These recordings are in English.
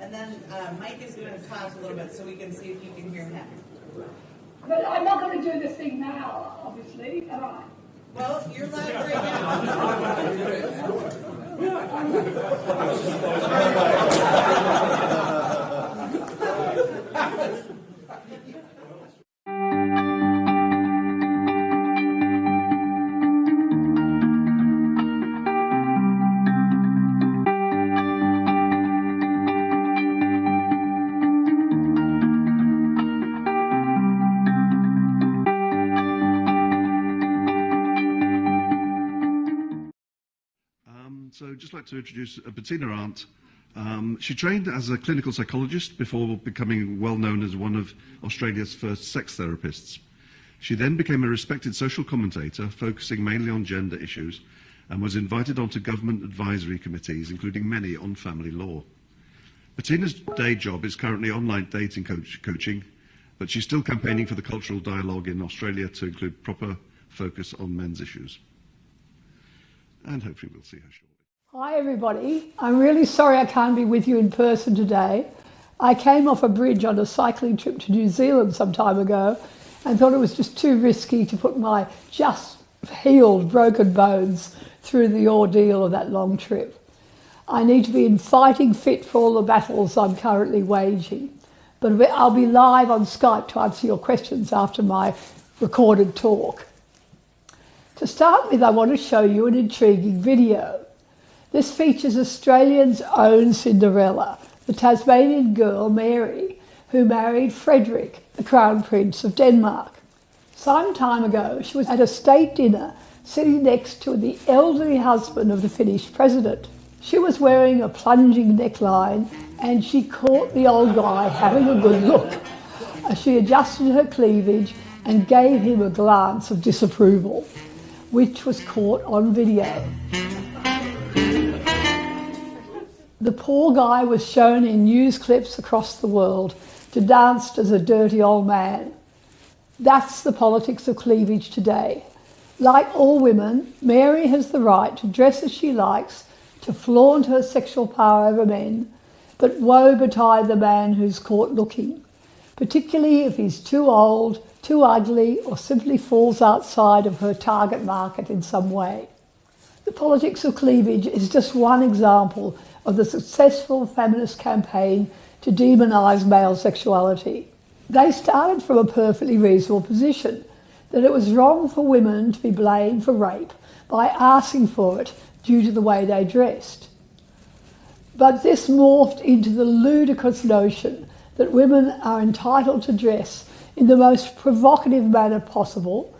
And then Mike is going to talk a little bit so we can see if you can hear him. But I'm not going to do this thing now, obviously, am I? Well, you're live right now. So I'd just like to introduce Bettina Arndt. She trained as a clinical psychologist before becoming well known as one of Australia's first sex therapists. She then became a respected social commentator, focusing mainly on gender issues, and was invited onto government advisory committees, including many on family law. Bettina's day job is currently online dating coaching, but she's still campaigning for the cultural dialogue in Australia to include proper focus on men's issues. And hopefully we'll see her shortly. Hi everybody, I'm really sorry I can't be with you in person today. I came off a bridge on a cycling trip to New Zealand some time ago and thought it was just too risky to put my just healed broken bones through the ordeal of that long trip. I need to be in fighting fit for all the battles I'm currently waging, but I'll be live on Skype to answer your questions after my recorded talk. To start with, I want to show you an intriguing video. This features Australians' own Cinderella, the Tasmanian girl Mary, who married Frederick, the Crown Prince of Denmark. Some time ago, she was at a state dinner sitting next to the elderly husband of the Finnish president. She was wearing a plunging neckline and she caught the old guy having a good look as she adjusted her cleavage and gave him a glance of disapproval, which was caught on video. The poor guy was shown in news clips across the world to dance as a dirty old man. That's the politics of cleavage today. Like all women, Mary has the right to dress as she likes, to flaunt her sexual power over men, but woe betide the man who's caught looking, particularly if he's too old, too ugly, or simply falls outside of her target market in some way. The politics of cleavage is just one example of the successful feminist campaign to demonize male sexuality. They started from a perfectly reasonable position, that it was wrong for women to be blamed for rape by asking for it due to the way they dressed. But this morphed into the ludicrous notion that women are entitled to dress in the most provocative manner possible,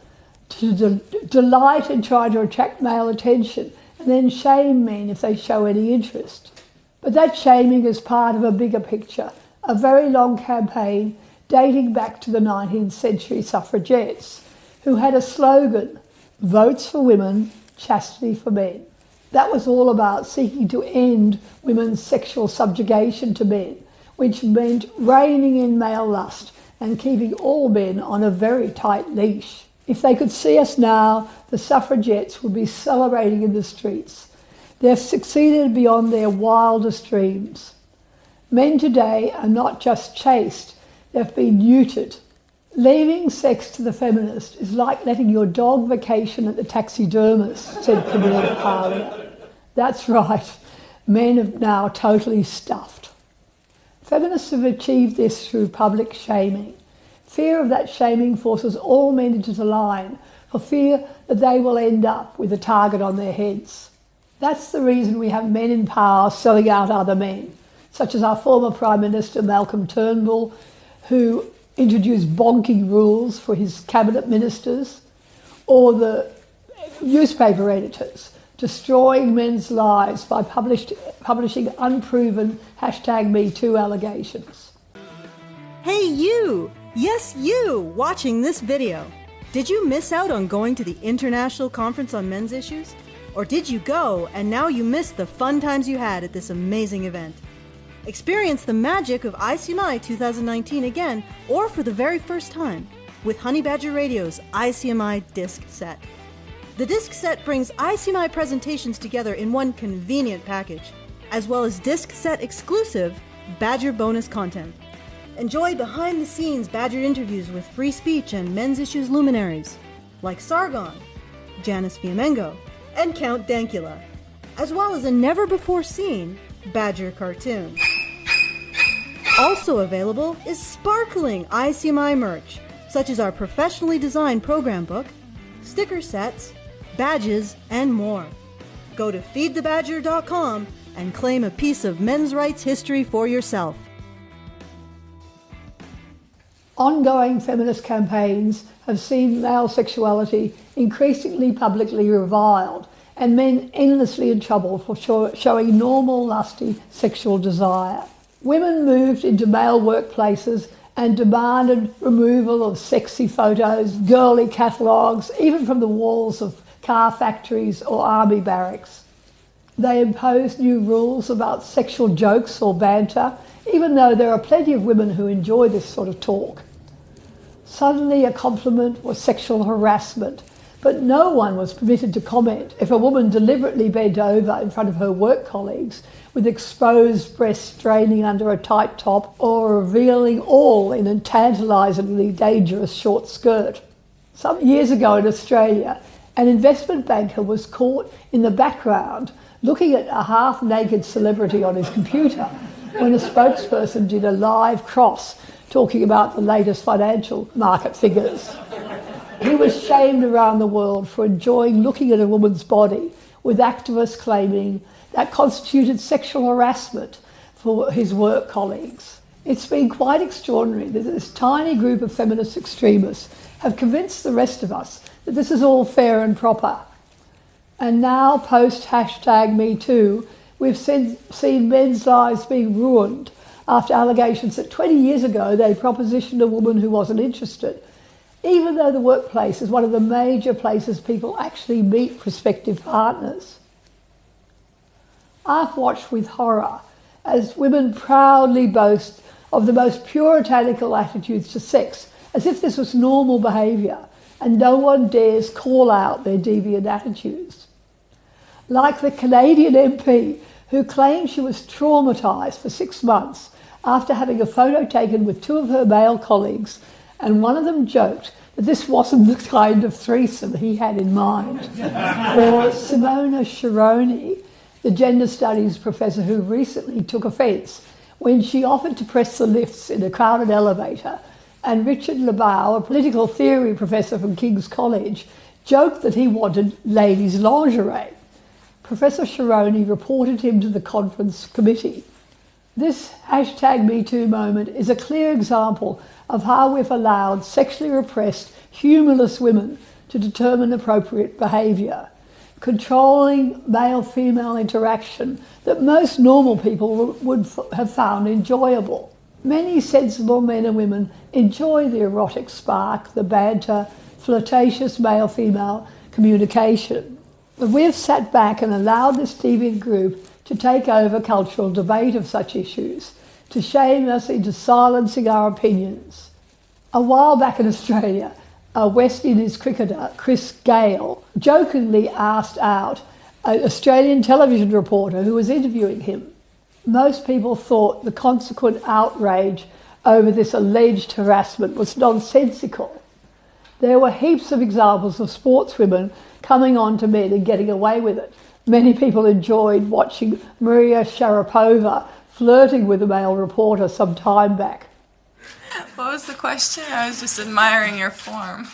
to delight in trying to attract male attention, and then shame men if they show any interest. But that shaming is part of a bigger picture, a very long campaign dating back to the 19th century suffragettes, who had a slogan, "Votes for women, chastity for men." That was all about seeking to end women's sexual subjugation to men, which meant reining in male lust and keeping all men on a very tight leash. If they could see us now, the suffragettes would be celebrating in the streets. They've succeeded beyond their wildest dreams. Men today are not just chaste, they've been neutered. Leaving sex to the feminist is like letting your dog vacation at the taxidermist, said Camilla Parlier. That's right, men are now totally stuffed. Feminists have achieved this through public shaming. Fear of that shaming forces all men into the line, for fear that they will end up with a target on their heads. That's the reason we have men in power selling out other men, such as our former Prime Minister Malcolm Turnbull, who introduced bonking rules for his cabinet ministers, or the newspaper editors destroying men's lives by publishing unproven #MeToo allegations. Hey you! Yes, you! Watching this video. Did you miss out on going to the International Conference on Men's Issues? Or did you go and now you missed the fun times you had at this amazing event? Experience the magic of ICMI 2019 again, or for the very first time, with Honey Badger Radio's ICMI disc set. The disc set brings ICMI presentations together in one convenient package, as well as disc set exclusive Badger bonus content. Enjoy behind-the-scenes Badger interviews with free speech and men's issues luminaries like Sargon, Janice Fiamengo, and Count Dankula, as well as a never-before-seen Badger cartoon. Also available is sparkling ICMI merch, such as our professionally designed program book, sticker sets, badges, and more. Go to feedthebadger.com and claim a piece of men's rights history for yourself. Ongoing feminist campaigns have seen male sexuality increasingly publicly reviled and men endlessly in trouble for showing normal, lusty sexual desire. Women moved into male workplaces and demanded removal of sexy photos, girly catalogues, even from the walls of car factories or army barracks. They imposed new rules about sexual jokes or banter, even though there are plenty of women who enjoy this sort of talk. Suddenly a compliment was sexual harassment, but no one was permitted to comment if a woman deliberately bent over in front of her work colleagues with exposed breasts straining under a tight top or revealing all in a tantalisingly dangerous short skirt. Some years ago in Australia, an investment banker was caught in the background looking at a half-naked celebrity on his computer when a spokesperson did a live cross talking about the latest financial market figures. He was shamed around the world for enjoying looking at a woman's body, with activists claiming that constituted sexual harassment for his work colleagues. It's been quite extraordinary that this tiny group of feminist extremists have convinced the rest of us that this is all fair and proper. And now, post #MeToo, we've seen men's lives being ruined after allegations that 20 years ago they propositioned a woman who wasn't interested, even though the workplace is one of the major places people actually meet prospective partners. I've watched with horror as women proudly boast of the most puritanical attitudes to sex, as if this was normal behaviour, and no one dares call out their deviant attitudes. Like the Canadian MP who claimed she was traumatised for 6 months after having a photo taken with 2 of her male colleagues, and one of them joked that this wasn't the kind of threesome he had in mind. Or Simona Sharoni, the gender studies professor who recently took offence when she offered to press the lifts in a crowded elevator, and Richard Labau, a political theory professor from King's College, joked that he wanted ladies' lingerie. Professor Sharoni reported him to the conference committee. This #MeToo moment is a clear example of how we've allowed sexually repressed, humorless women to determine appropriate behaviour, controlling male-female interaction that most normal people would have found enjoyable. Many sensible men and women enjoy the erotic spark, the banter, flirtatious male-female communication. But we've sat back and allowed this deviant group to take over cultural debate of such issues, to shame us into silencing our opinions. A while back in Australia, a West Indies cricketer, Chris Gale, jokingly asked out an Australian television reporter who was interviewing him. Most people thought the consequent outrage over this alleged harassment was nonsensical. There were heaps of examples of sportswomen coming on to men and getting away with it. Many people enjoyed watching Maria Sharapova flirting with a male reporter some time back. What was the question? I was just admiring your form.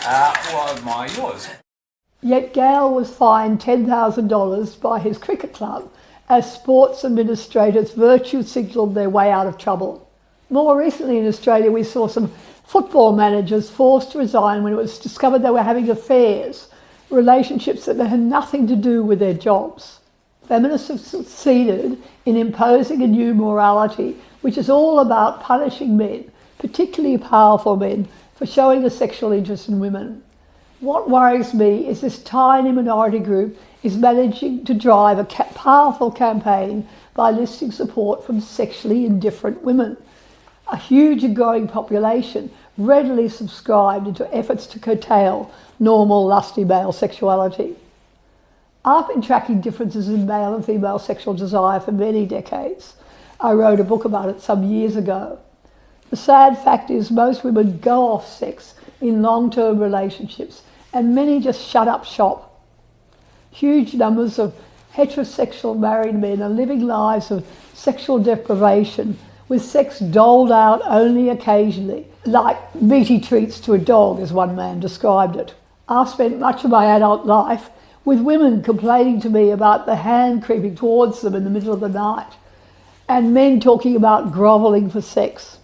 Well, I admire yours. Yet Gale was fined $10,000 by his cricket club as sports administrators virtue signalled their way out of trouble. More recently in Australia, we saw some football managers forced to resign when it was discovered they were having affairs, relationships that had nothing to do with their jobs. Feminists have succeeded in imposing a new morality which is all about punishing men, particularly powerful men, for showing a sexual interest in women. What worries me is this tiny minority group is managing to drive a powerful campaign by listing support from sexually indifferent women. A huge and growing population readily subscribed into efforts to curtail normal, lusty male sexuality. I've been tracking differences in male and female sexual desire for many decades. I wrote a book about it some years ago. The sad fact is most women go off sex in long-term relationships, and many just shut up shop. Huge numbers of heterosexual married men are living lives of sexual deprivation, with sex doled out only occasionally, like meaty treats to a dog, as one man described it. I've spent much of my adult life with women complaining to me about the hand creeping towards them in the middle of the night, and men talking about grovelling for sex.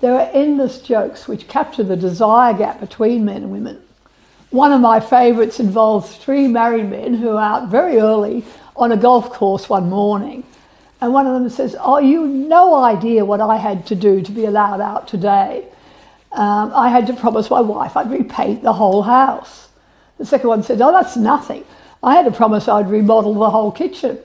There are endless jokes which capture the desire gap between men and women. One of my favourites involves 3 married men who are out very early on a golf course one morning, and one of them says, "Oh, you have no idea what I had to do to be allowed out today. I had to promise my wife I'd repaint the whole house." The second one said, "Oh, that's nothing. I had to promise I'd remodel the whole kitchen."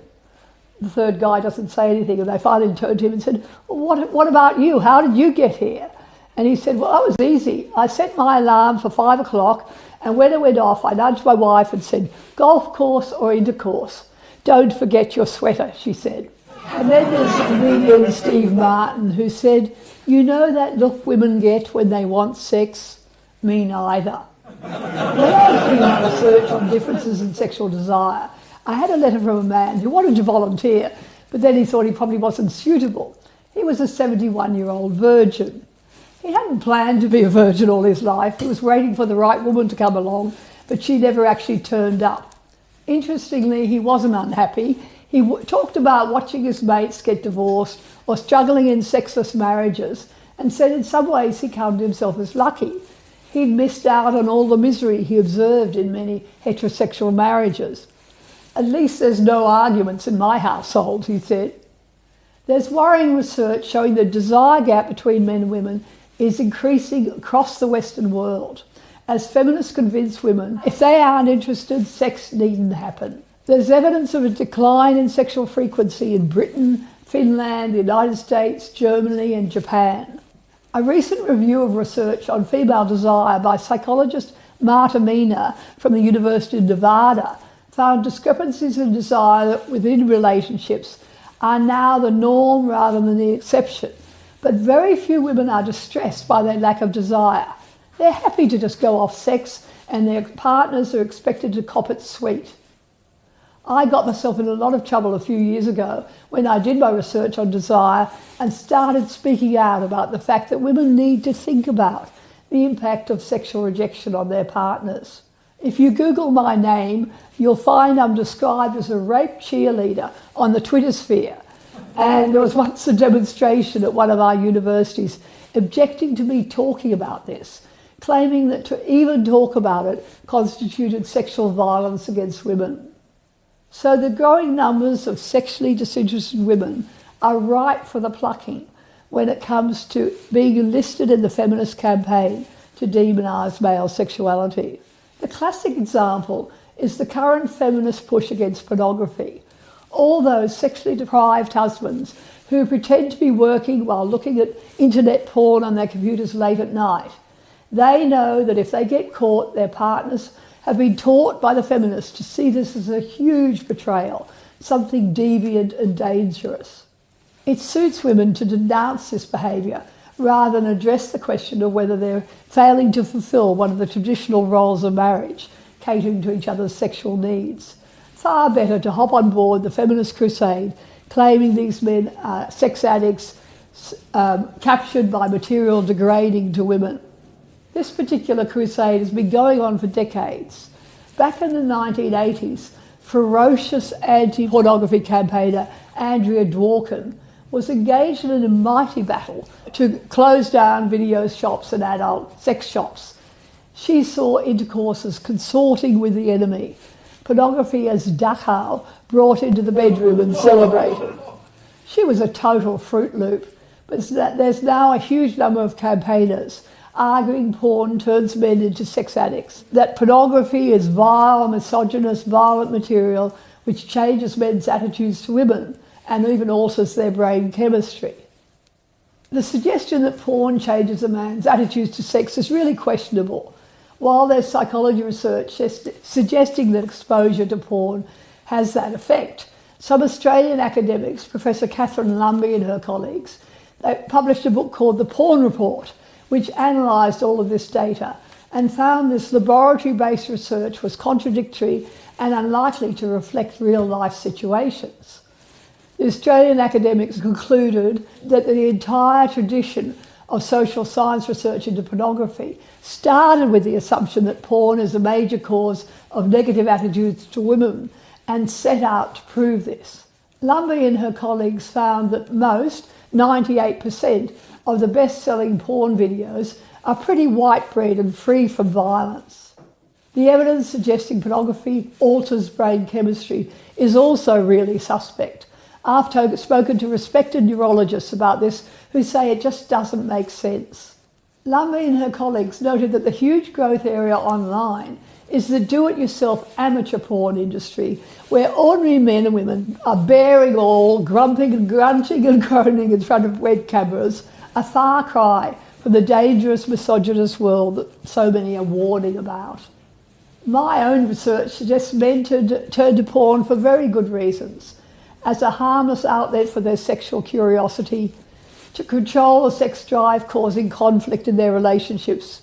The third guy doesn't say anything, and they finally turned to him and said, "Well, what about you? How did you get here?" And he said, "Well, that was easy. I set my alarm for 5 o'clock, and when it went off, I nudged my wife and said, 'Golf course or intercourse? Don't forget your sweater,'" she said. And then there's comedian Steve Martin, who said, "You know that look women get when they want sex? Me neither." When I was doing my research on differences in sexual desire, I had a letter from a man who wanted to volunteer, but then he thought he probably wasn't suitable. He was a 71-year-old virgin. He hadn't planned to be a virgin all his life. He was waiting for the right woman to come along, but she never actually turned up. Interestingly, he wasn't unhappy. He talked about watching his mates get divorced or struggling in sexless marriages, and said in some ways he counted himself as lucky. He'd missed out on all the misery he observed in many heterosexual marriages. "At least there's no arguments in my household," he said. There's worrying research showing the desire gap between men and women is increasing across the Western world, as feminists convince women if they aren't interested, sex needn't happen. There's evidence of a decline in sexual frequency in Britain, Finland, the United States, Germany and Japan. A recent review of research on female desire by psychologist Marta Mina from the University of Nevada found discrepancies in desire within relationships are now the norm rather than the exception. But very few women are distressed by their lack of desire. They're happy to just go off sex, and their partners are expected to cop it sweet. I got myself in a lot of trouble a few years ago when I did my research on desire and started speaking out about the fact that women need to think about the impact of sexual rejection on their partners. If you Google my name, you'll find I'm described as a rape cheerleader on the Twitter sphere. And there was once a demonstration at one of our universities objecting to me talking about this, claiming that to even talk about it constituted sexual violence against women. So the growing numbers of sexually disinterested women are ripe for the plucking when it comes to being enlisted in the feminist campaign to demonize male sexuality. The classic example is the current feminist push against pornography. All those sexually deprived husbands who pretend to be working while looking at internet porn on their computers late at night. They know that if they get caught, their partners have been taught by the feminists to see this as a huge betrayal, something deviant and dangerous. It suits women to denounce this behaviour rather than address the question of whether they're failing to fulfil one of the traditional roles of marriage, catering to each other's sexual needs. Far better to hop on board the feminist crusade, claiming these men are sex addicts captured by material degrading to women. This particular crusade has been going on for decades. Back in the 1980s, ferocious anti-pornography campaigner Andrea Dworkin was engaged in a mighty battle to close down video shops and adult sex shops. She saw intercourse as consorting with the enemy, pornography as Dachau brought into the bedroom and celebrated. She was a total Fruit Loop, but there's now a huge number of campaigners arguing porn turns men into sex addicts, that pornography is vile, misogynist, violent material which changes men's attitudes to women and even alters their brain chemistry. The suggestion that porn changes a man's attitudes to sex is really questionable. While there's psychology research suggesting that exposure to porn has that effect, Some Australian academics, Professor Catherine Lumby and her colleagues, they published a book called The Porn Report, which analysed all of this data and found this laboratory-based research was contradictory and unlikely to reflect real-life situations. The Australian academics concluded that the entire tradition of social science research into pornography started with the assumption that porn is a major cause of negative attitudes to women and set out to prove this. Lumby and her colleagues found that most, 98%, of the best-selling porn videos are pretty white bread and free from violence. The evidence suggesting pornography alters brain chemistry is also really suspect. I've spoken to respected neurologists about this who say it just doesn't make sense. Lumby and her colleagues noted that the huge growth area online is the do-it-yourself amateur porn industry, where ordinary men and women are bearing all, grumping and grunting and groaning in front of web cameras, a far cry from the dangerous misogynist world that so many are warning about. My own research suggests men turn to porn for very good reasons, as a harmless outlet for their sexual curiosity, to control a sex drive causing conflict in their relationships,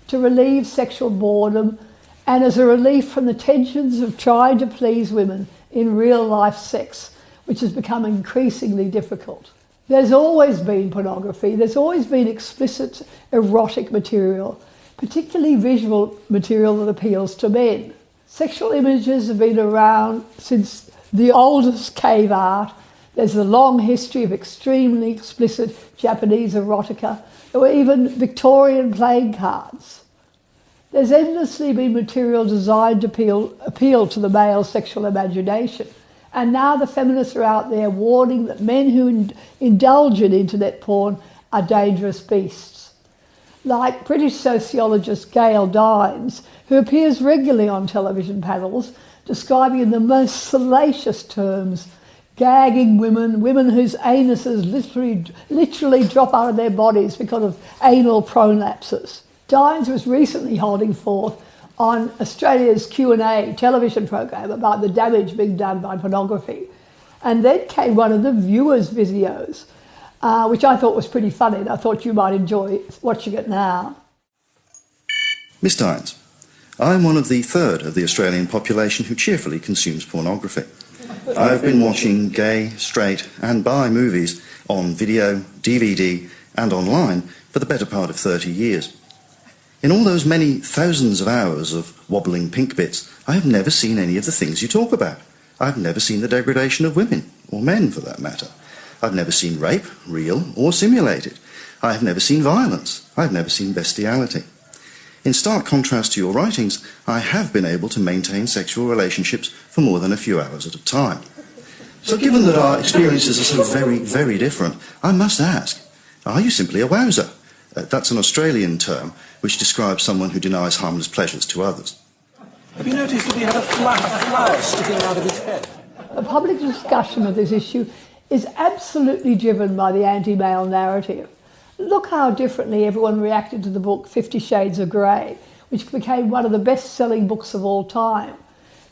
to relieve sexual boredom, and as a relief from the tensions of trying to please women in real-life sex, which has become increasingly difficult. There's always been pornography, there's always been explicit erotic material, particularly visual material that appeals to men. Sexual images have been around since the oldest cave art. There's a long history of extremely explicit Japanese erotica. There were even Victorian playing cards. There's endlessly been material designed to appeal to the male sexual imagination. And now the feminists are out there warning that men who indulge in internet porn are dangerous beasts. Like British sociologist Gail Dines, who appears regularly on television panels, describing in the most salacious terms gagging women whose anuses literally drop out of their bodies because of anal prolapses. Dines was recently holding forth on Australia's Q&A television program about the damage being done by pornography. And then came one of the viewers' videos, which I thought was pretty funny, and I thought you might enjoy watching it now. Miss Dines, I'm one of the third of the Australian population who cheerfully consumes pornography. I've been watching gay, straight and bi movies on video, DVD and online for the better part of 30 years. In all those many thousands of hours of wobbling pink bits, I have never seen any of the things you talk about. I've never seen the degradation of women, or men for that matter. I've never seen rape, real or simulated. I have never seen violence. I've never seen bestiality. In stark contrast to your writings, I have been able to maintain sexual relationships for more than a few hours at a time. So given that our experiences are so very, very different, I must ask, are you simply a wowser? That's an Australian term which describes someone who denies harmless pleasures to others. Have you noticed that he had a flower sticking out of his head? The public discussion of this issue is absolutely driven by the anti-male narrative. Look how differently everyone reacted to the book 50 Shades of Grey, which became one of the best-selling books of all time.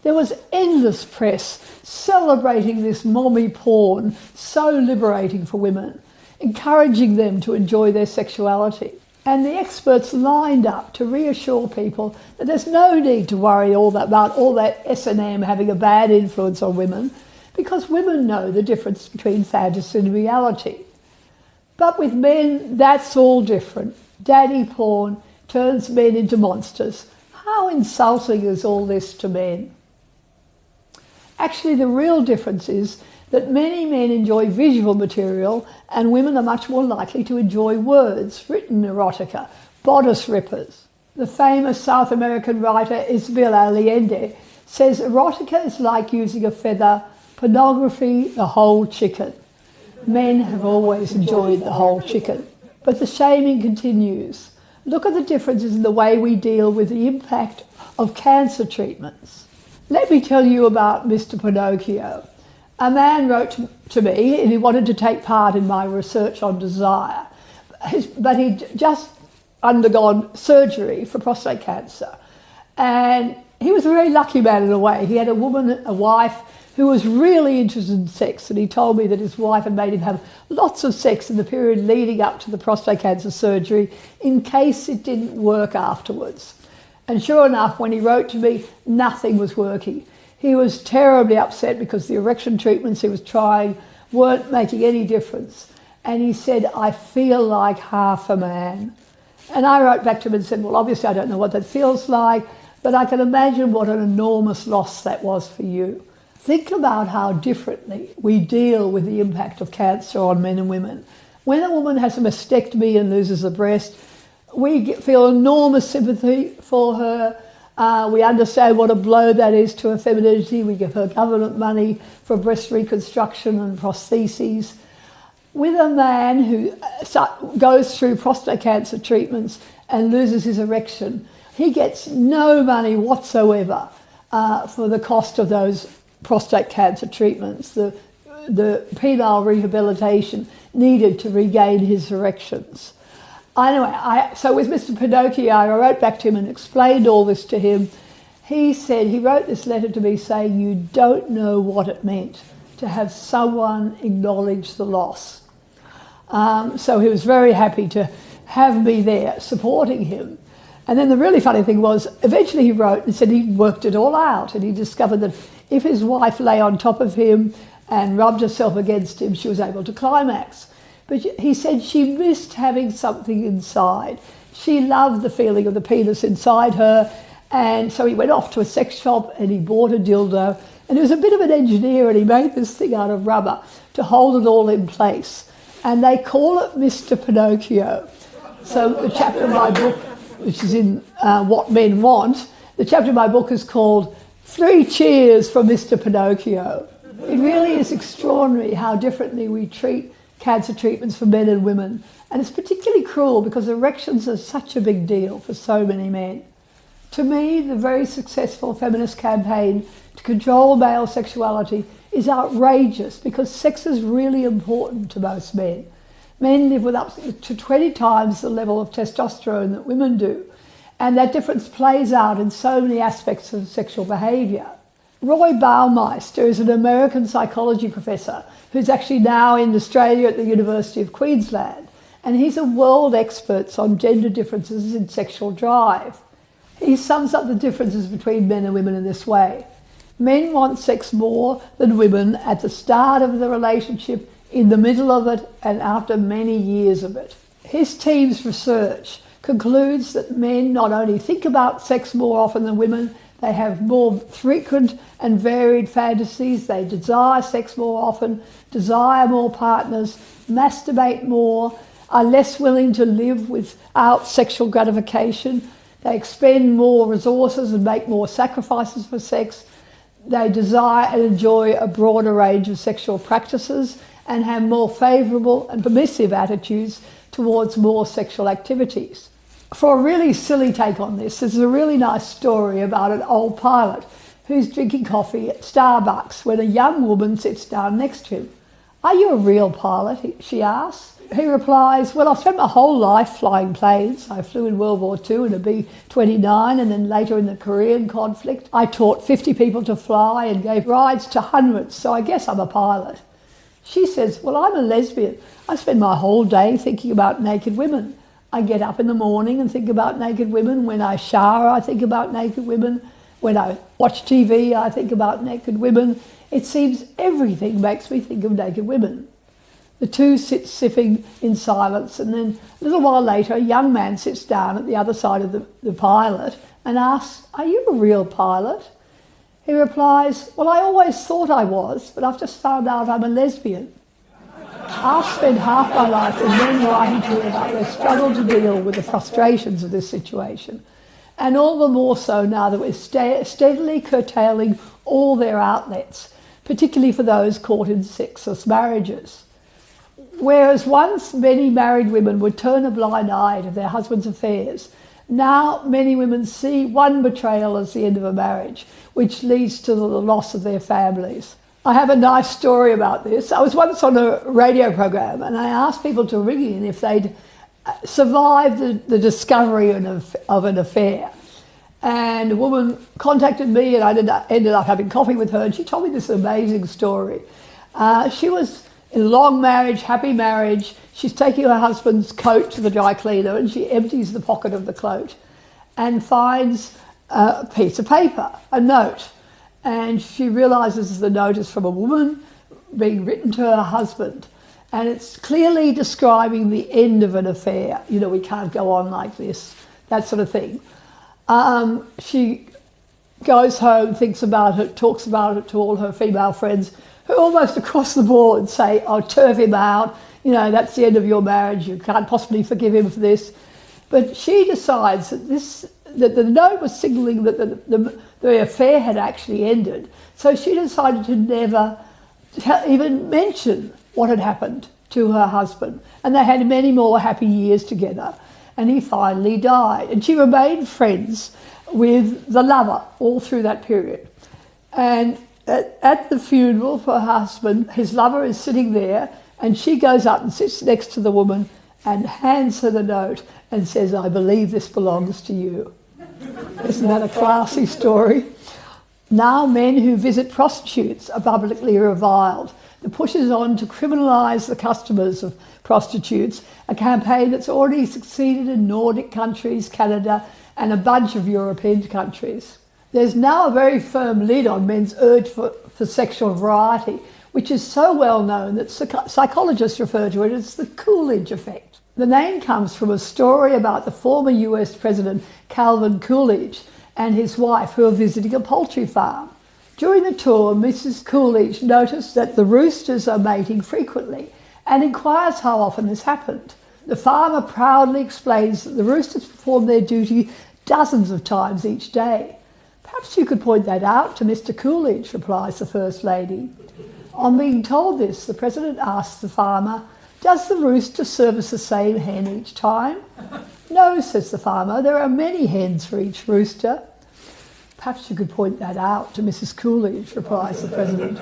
There was endless press celebrating this mommy porn, so liberating for women, encouraging them to enjoy their sexuality. And the experts lined up to reassure people that there's no need to worry about all that S&M having a bad influence on women, because women know the difference between fantasy and reality. But with men, that's all different. Daddy porn turns men into monsters. How insulting is all this to men? Actually, the real difference is that many men enjoy visual material and women are much more likely to enjoy words, written erotica, bodice rippers. The famous South American writer Isabel Allende says erotica is like using a feather, pornography the whole chicken. Men have always enjoyed the whole chicken. But the shaming continues. Look at the differences in the way we deal with the impact of cancer treatments. Let me tell you about Mr. Pinocchio. A man wrote to me and he wanted to take part in my research on desire, but he'd just undergone surgery for prostate cancer. And he was a very lucky man in a way. He had a wife who was really interested in sex, and he told me that his wife had made him have lots of sex in the period leading up to the prostate cancer surgery in case it didn't work afterwards. And sure enough, when he wrote to me, nothing was working. He was terribly upset because the erection treatments he was trying weren't making any difference. And he said, I feel like half a man. And I wrote back to him and said, well, obviously I don't know what that feels like, but I can imagine what an enormous loss that was for you. Think about how differently we deal with the impact of cancer on men and women. When a woman has a mastectomy and loses a breast, we feel enormous sympathy for her. We understand what a blow that is to her femininity. We give her government money for breast reconstruction and prostheses. With a man who goes through prostate cancer treatments and loses his erection, he gets no money whatsoever for the cost of those prostate cancer treatments, the penile rehabilitation needed to regain his erections. Anyway, so with Mr. Pinocchio, I wrote back to him and explained all this to him. He said, he wrote this letter to me saying, you don't know what it meant to have someone acknowledge the loss. So he was very happy to have me there supporting him. And then the really funny thing was, eventually he wrote and said he worked it all out, and he discovered that if his wife lay on top of him and rubbed herself against him, she was able to climax. But he said she missed having something inside. She loved the feeling of the penis inside her, and so he went off to a sex shop and he bought a dildo, and he was a bit of an engineer, and he made this thing out of rubber to hold it all in place. And they call it Mr. Pinocchio. So the chapter of my book, which is in What Men Want, the chapter of my book is called 3 Cheers for Mr. Pinocchio. It really is extraordinary how differently we treat cancer treatments for men and women. And it's particularly cruel because erections are such a big deal for so many men. To me, the very successful feminist campaign to control male sexuality is outrageous because sex is really important to most men. Men live with up to 20 times the level of testosterone that women do. And that difference plays out in so many aspects of sexual behaviour. Roy Baumeister is an American psychology professor who's actually now in Australia at the University of Queensland. And he's a world expert on gender differences in sexual drive. He sums up the differences between men and women in this way. Men want sex more than women at the start of the relationship, in the middle of it, and after many years of it. His team's research concludes that men not only think about sex more often than women, they have more frequent and varied fantasies, they desire sex more often, desire more partners, masturbate more, are less willing to live without sexual gratification, they expend more resources and make more sacrifices for sex, they desire and enjoy a broader range of sexual practices and have more favourable and permissive attitudes towards more sexual activities. For a really silly take on this, there's a really nice story about an old pilot who's drinking coffee at Starbucks when a young woman sits down next to him. "Are you a real pilot?" she asks. He replies, "Well, I've spent my whole life flying planes. I flew in World War II in a B-29 and then later in the Korean conflict. I taught 50 people to fly and gave rides to hundreds, so I guess I'm a pilot." She says, "Well, I'm a lesbian. I spend my whole day thinking about naked women. I get up in the morning and think about naked women. When I shower, I think about naked women. When I watch TV, I think about naked women. It seems everything makes me think of naked women." The two sit sipping in silence, and then a little while later, a young man sits down at the other side of the pilot and asks, "Are you a real pilot?" He replies, "Well, I always thought I was, but I've just found out I'm a lesbian. I've spent half my life with men writing to me about their struggle to deal with the frustrations of this situation, and all the more so now that we're steadily curtailing all their outlets, particularly for those caught in sexless marriages. Whereas once many married women would turn a blind eye to their husband's affairs, now many women see one betrayal as the end of a marriage, which leads to the loss of their families. I have a nice story about this. I was once on a radio program and I asked people to ring in if they'd survived the discovery of an affair. And a woman contacted me, and I ended up having coffee with her, and she told me this amazing story. She was in a long marriage, happy marriage. She's taking her husband's coat to the dry cleaner, and she empties the pocket of the coat and finds a piece of paper, a note. And she realises the note is from a woman being written to her husband. And it's clearly describing the end of an affair. You know, we can't go on like this, that sort of thing. She goes home, thinks about it, talks about it to all her female friends, who almost across the board say, oh, turf him out, you know, that's the end of your marriage, you can't possibly forgive him for this. But she decides that the note was signalling that the affair had actually ended. So she decided to never even mention what had happened to her husband. And they had many more happy years together. And he finally died. And she remained friends with the lover all through that period. And at the funeral for her husband, his lover is sitting there, and she goes up and sits next to the woman and hands her the note and says, I believe this belongs to you. Isn't that a classy story? Now men who visit prostitutes are publicly reviled. The push is on to criminalise the customers of prostitutes, a campaign that's already succeeded in Nordic countries, Canada, and a bunch of European countries. There's now a very firm lid on men's urge for sexual variety, which is so well known that psychologists refer to it as the Coolidge effect. The name comes from a story about the former US President Calvin Coolidge and his wife who are visiting a poultry farm. During the tour, Mrs. Coolidge noticed that the roosters are mating frequently and inquires how often this happened. The farmer proudly explains that the roosters perform their duty dozens of times each day. Perhaps you could point that out to Mr. Coolidge, replies the First Lady. On being told this, the President asks the farmer, does the rooster service the same hen each time? No, says the farmer, there are many hens for each rooster. Perhaps you could point that out to Mrs. Coolidge, replies the President.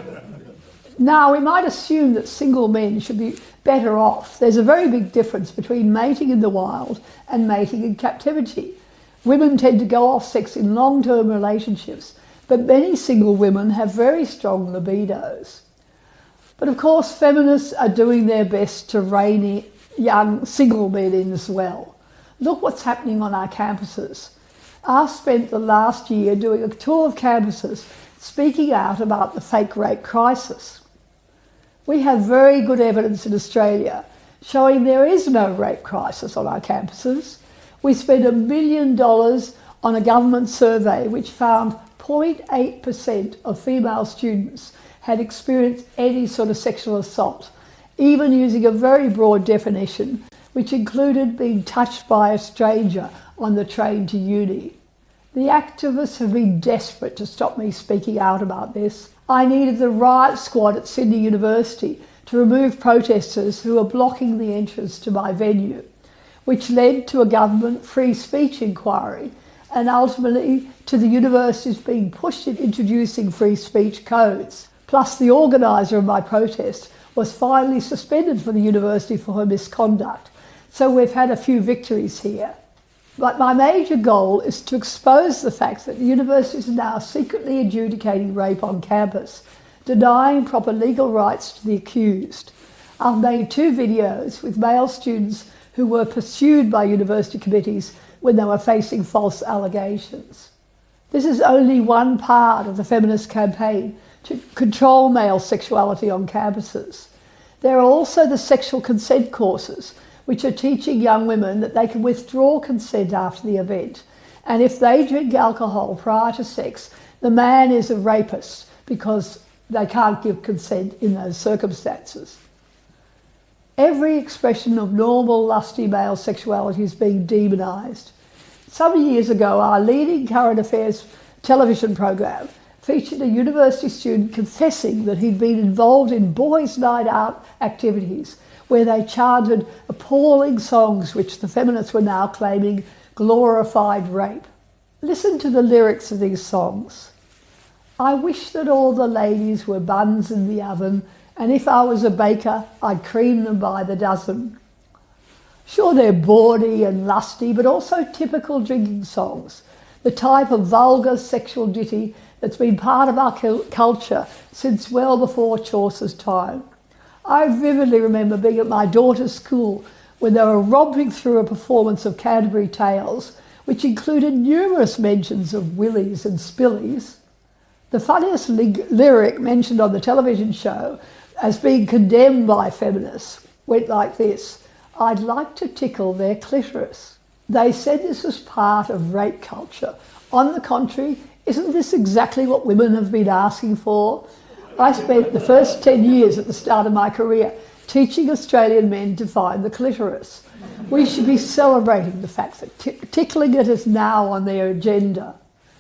Now, we might assume that single men should be better off. There's a very big difference between mating in the wild and mating in captivity. Women tend to go off sex in long-term relationships, but many single women have very strong libidos. But of course, feminists are doing their best to rein in young single men in as well. Look what's happening on our campuses. I've spent the last year doing a tour of campuses speaking out about the fake rape crisis. We have very good evidence in Australia showing there is no rape crisis on our campuses. We spent $1 million on a government survey which found 0.8% of female students had experienced any sort of sexual assault, even using a very broad definition, which included being touched by a stranger on the train to uni. The activists have been desperate to stop me speaking out about this. I needed the riot squad at Sydney University to remove protesters who were blocking the entrance to my venue, which led to a government free speech inquiry and ultimately to the universities being pushed in introducing free speech codes. Plus, the organiser of my protest was finally suspended from the university for her misconduct. So we've had a few victories here. But my major goal is to expose the fact that the university is now secretly adjudicating rape on campus, denying proper legal rights to the accused. I've made 2 videos with male students who were pursued by university committees when they were facing false allegations. This is only one part of the feminist campaign to control male sexuality on campuses. There are also the sexual consent courses, which are teaching young women that they can withdraw consent after the event. And if they drink alcohol prior to sex, the man is a rapist because they can't give consent in those circumstances. Every expression of normal, lusty male sexuality is being demonised. Some years ago, our leading current affairs television program featured a university student confessing that he'd been involved in boys' night out activities where they chanted appalling songs which the feminists were now claiming glorified rape. Listen to the lyrics of these songs. I wish that all the ladies were buns in the oven, and if I was a baker, I'd cream them by the dozen. Sure, they're bawdy and lusty, but also typical drinking songs. the type of vulgar sexual ditty that's been part of our culture since well before Chaucer's time. I vividly remember being at my daughter's school when they were romping through a performance of Canterbury Tales, which included numerous mentions of willies and spillies. The funniest lyric mentioned on the television show as being condemned by feminists went like this: "I'd like to tickle their clitoris." They said this was part of rape culture. On the contrary, isn't this exactly what women have been asking for? I spent the first 10 years at the start of my career teaching Australian men to find the clitoris. We should be celebrating the fact that tickling it is now on their agenda.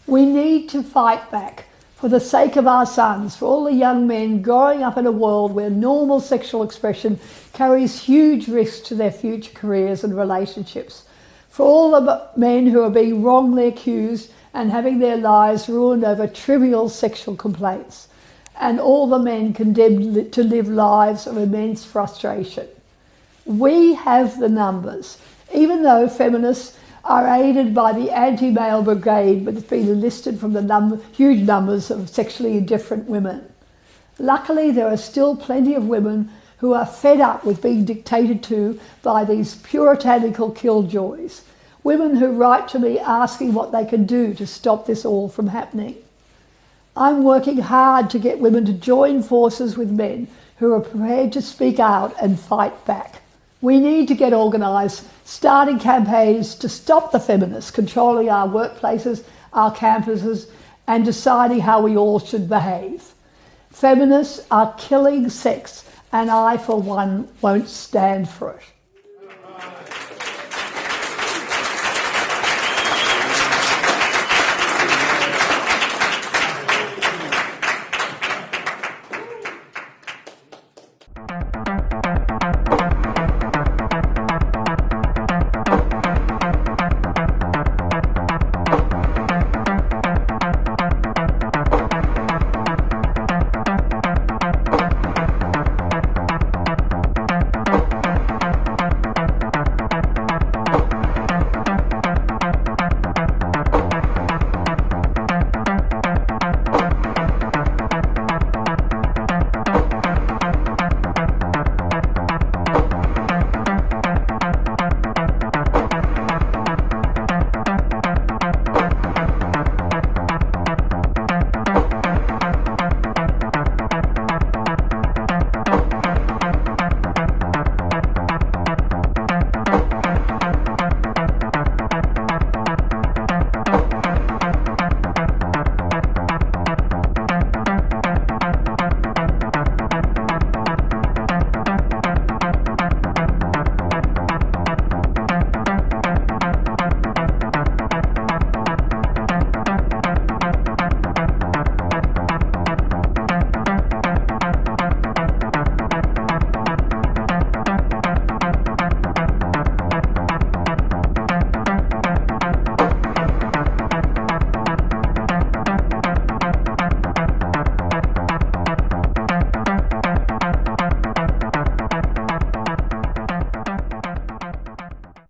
We need to fight back for the sake of our sons, for all the young men growing up in a world where normal sexual expression carries huge risks to their future careers and relationships, for all the men who are being wrongly accused and having their lives ruined over trivial sexual complaints, and all the men condemned to live lives of immense frustration. We have the numbers, even though feminists are aided by the anti-male brigade that's been enlisted from the huge numbers of sexually indifferent women. Luckily, there are still plenty of women who are fed up with being dictated to by these puritanical killjoys. Women who write to me asking what they can do to stop this all from happening. I'm working hard to get women to join forces with men who are prepared to speak out and fight back. We need to get organised, starting campaigns to stop the feminists controlling our workplaces, our campuses, and deciding how we all should behave. Feminists are killing sex, and I, for one, won't stand for it.